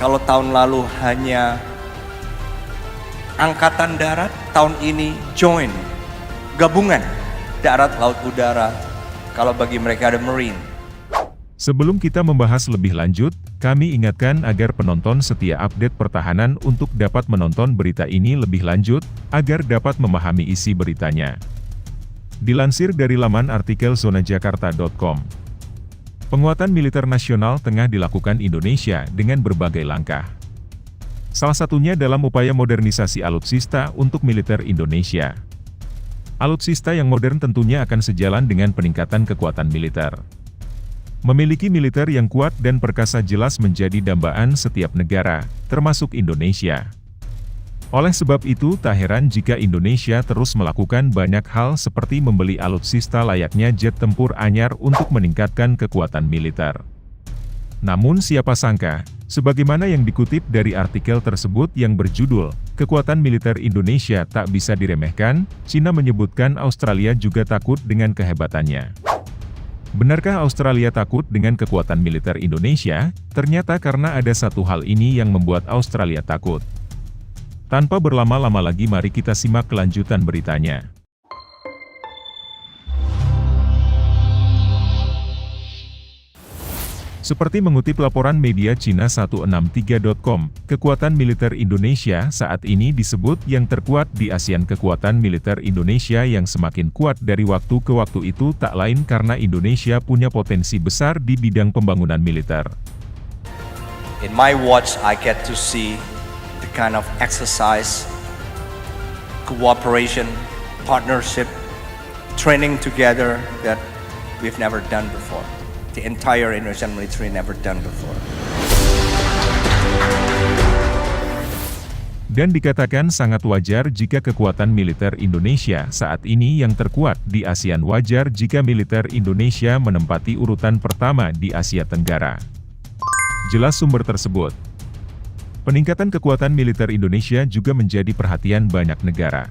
Kalau tahun lalu hanya angkatan darat, tahun ini join, gabungan darat, laut, udara. Kalau bagi mereka ada marine. Sebelum kita membahas lebih lanjut, kami ingatkan agar penonton setia update pertahanan untuk dapat menonton berita ini lebih lanjut, agar dapat memahami isi beritanya. Dilansir dari laman artikel zonajakarta.com. Penguatan militer nasional tengah dilakukan Indonesia dengan berbagai langkah. Salah satunya dalam upaya modernisasi alutsista untuk militer Indonesia. Alutsista yang modern tentunya akan sejalan dengan peningkatan kekuatan militer. Memiliki militer yang kuat dan perkasa jelas menjadi dambaan setiap negara, termasuk Indonesia. Oleh sebab itu, tak heran jika Indonesia terus melakukan banyak hal seperti membeli alutsista layaknya jet tempur anyar untuk meningkatkan kekuatan militer. Namun siapa sangka, sebagaimana yang dikutip dari artikel tersebut yang berjudul, "Kekuatan Militer Indonesia Tak Bisa Diremehkan," Cina menyebutkan Australia juga takut dengan kehebatannya. Benarkah Australia takut dengan kekuatan militer Indonesia? Ternyata karena ada satu hal ini yang membuat Australia takut. Tanpa berlama-lama lagi mari kita simak kelanjutan beritanya. Seperti mengutip laporan media Cina 163.com, kekuatan militer Indonesia saat ini disebut yang terkuat di ASEAN. Kekuatan militer Indonesia yang semakin kuat dari waktu ke waktu itu tak lain karena Indonesia punya potensi besar di bidang pembangunan militer. In my watch, I get to see the kind of exercise, cooperation, partnership, training together that we've never done before. The entire Indonesian military never done before. Dan dikatakan sangat wajar jika kekuatan militer Indonesia saat ini yang terkuat di ASEAN. Wajar jika militer Indonesia menempati urutan pertama di Asia Tenggara. Jelas sumber tersebut. Peningkatan kekuatan militer Indonesia juga menjadi perhatian banyak negara.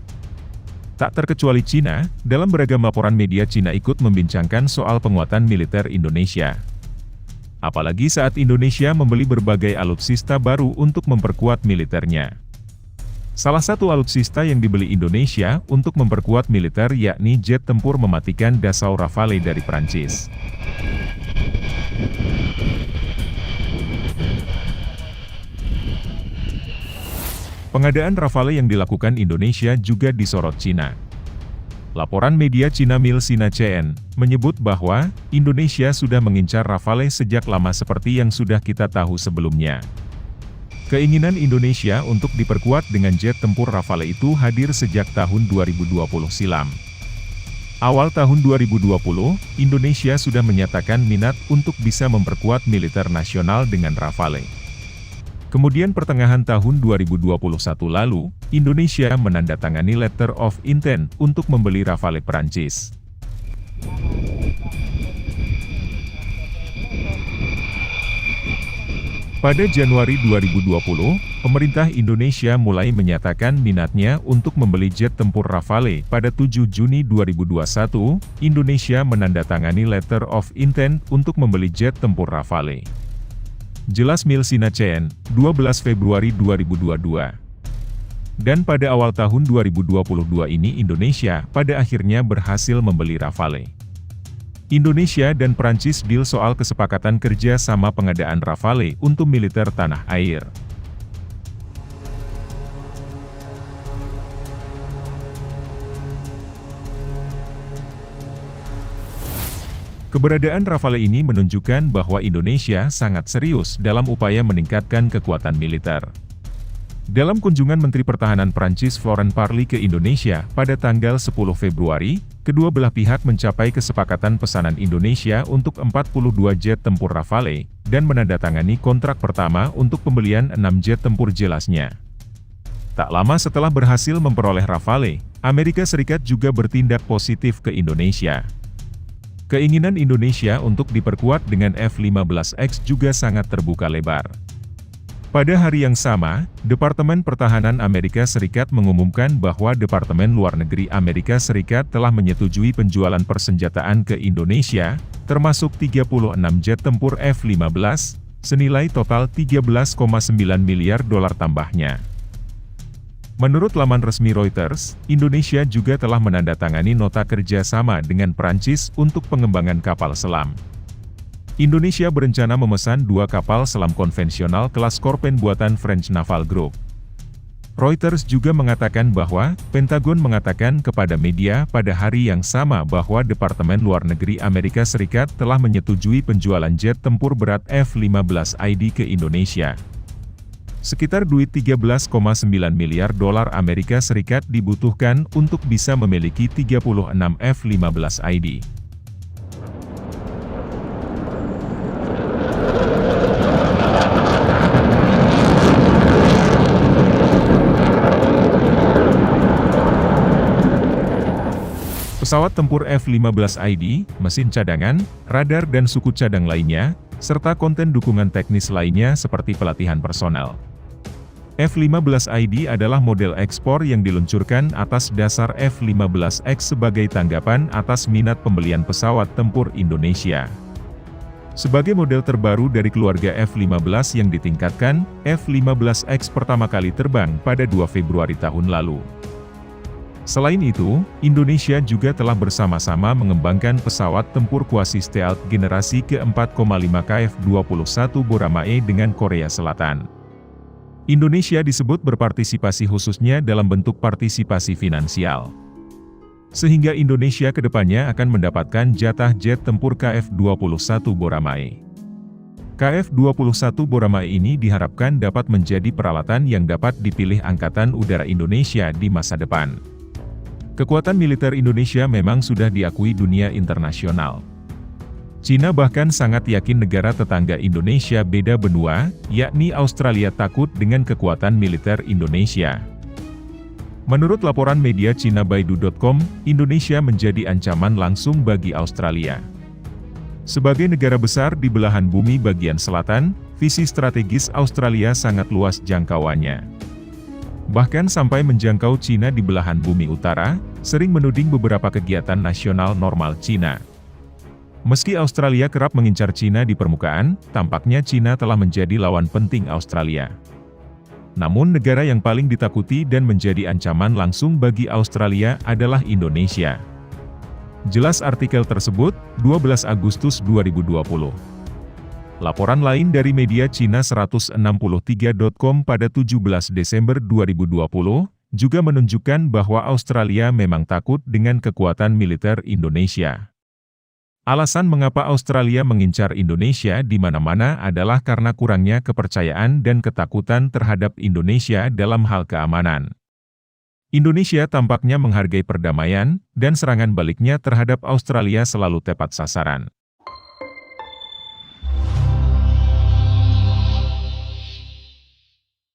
Tak terkecuali Cina, dalam beragam laporan media Cina ikut membincangkan soal penguatan militer Indonesia. Apalagi saat Indonesia membeli berbagai alutsista baru untuk memperkuat militernya. Salah satu alutsista yang dibeli Indonesia untuk memperkuat militer yakni jet tempur mematikan Dassault Rafale dari Prancis. Pengadaan Rafale yang dilakukan Indonesia juga disorot Cina. Laporan media Cina Milsina CN menyebut bahwa Indonesia sudah mengincar Rafale sejak lama seperti yang sudah kita tahu sebelumnya. Keinginan Indonesia untuk diperkuat dengan jet tempur Rafale itu hadir sejak tahun 2020 silam. Awal tahun 2020, Indonesia sudah menyatakan minat untuk bisa memperkuat militer nasional dengan Rafale. Kemudian pertengahan tahun 2021 lalu, Indonesia menandatangani Letter of Intent untuk membeli Rafale Prancis. Pada Januari 2020, pemerintah Indonesia mulai menyatakan minatnya untuk membeli jet tempur Rafale. Pada 7 Juni 2021, Indonesia menandatangani Letter of Intent untuk membeli jet tempur Rafale. Jelas Milsina CN, 12 Februari 2022. Dan pada awal tahun 2022 ini Indonesia pada akhirnya berhasil membeli Rafale. Indonesia dan Prancis deal soal kesepakatan kerja sama pengadaan Rafale untuk militer tanah air. Keberadaan Rafale ini menunjukkan bahwa Indonesia sangat serius dalam upaya meningkatkan kekuatan militer. Dalam kunjungan Menteri Pertahanan Prancis Florent Parly ke Indonesia pada tanggal 10 Februari, kedua belah pihak mencapai kesepakatan pesanan Indonesia untuk 42 jet tempur Rafale, dan menandatangani kontrak pertama untuk pembelian 6 jet tempur. Jelasnya. Tak lama setelah berhasil memperoleh Rafale, Amerika Serikat juga bertindak positif ke Indonesia. Keinginan Indonesia untuk diperkuat dengan F-15X juga sangat terbuka lebar. Pada hari yang sama, Departemen Pertahanan Amerika Serikat mengumumkan bahwa Departemen Luar Negeri Amerika Serikat telah menyetujui penjualan persenjataan ke Indonesia, termasuk 36 jet tempur F-15, senilai total 13,9 miliar dolar tambahnya. Menurut laman resmi Reuters, Indonesia juga telah menandatangani nota kerja sama dengan Prancis untuk pengembangan kapal selam. Indonesia berencana memesan 2 kapal selam konvensional kelas Scorpène buatan French Naval Group. Reuters juga mengatakan bahwa, Pentagon mengatakan kepada media pada hari yang sama bahwa Departemen Luar Negeri Amerika Serikat telah menyetujui penjualan jet tempur berat F-15ID ke Indonesia. Sekitar duit 13,9 miliar dolar Amerika Serikat dibutuhkan untuk bisa memiliki 36 F-15ID. Pesawat tempur F-15ID, mesin cadangan, radar dan suku cadang lainnya, serta konten dukungan teknis lainnya seperti pelatihan personel. F-15ID adalah model ekspor yang diluncurkan atas dasar F-15X sebagai tanggapan atas minat pembelian pesawat tempur Indonesia. Sebagai model terbaru dari keluarga F-15 yang ditingkatkan, F-15X pertama kali terbang pada 2 Februari tahun lalu. Selain itu, Indonesia juga telah bersama-sama mengembangkan pesawat tempur kuasi stealth generasi ke-4,5 KF-21 Boramae dengan Korea Selatan. Indonesia disebut berpartisipasi khususnya dalam bentuk partisipasi finansial. Sehingga Indonesia kedepannya akan mendapatkan jatah jet tempur KF-21 Boramae. KF-21 Boramae ini diharapkan dapat menjadi peralatan yang dapat dipilih Angkatan Udara Indonesia di masa depan. Kekuatan militer Indonesia memang sudah diakui dunia internasional. Cina bahkan sangat yakin negara tetangga Indonesia beda benua, yakni Australia takut dengan kekuatan militer Indonesia. Menurut laporan media Cina Baidu.com, Indonesia menjadi ancaman langsung bagi Australia. Sebagai negara besar di belahan bumi bagian selatan, visi strategis Australia sangat luas jangkauannya. Bahkan sampai menjangkau Cina di belahan bumi utara, sering menuding beberapa kegiatan nasional normal Cina. Meski Australia kerap mengincar Cina di permukaan, tampaknya Cina telah menjadi lawan penting Australia. Namun negara yang paling ditakuti dan menjadi ancaman langsung bagi Australia adalah Indonesia. Jelas artikel tersebut, 12 Agustus 2020. Laporan lain dari media Cina 163.com pada 17 Desember 2020, juga menunjukkan bahwa Australia memang takut dengan kekuatan militer Indonesia. Alasan mengapa Australia mengincar Indonesia di mana-mana adalah karena kurangnya kepercayaan dan ketakutan terhadap Indonesia dalam hal keamanan. Indonesia tampaknya menghargai perdamaian, dan serangan baliknya terhadap Australia selalu tepat sasaran.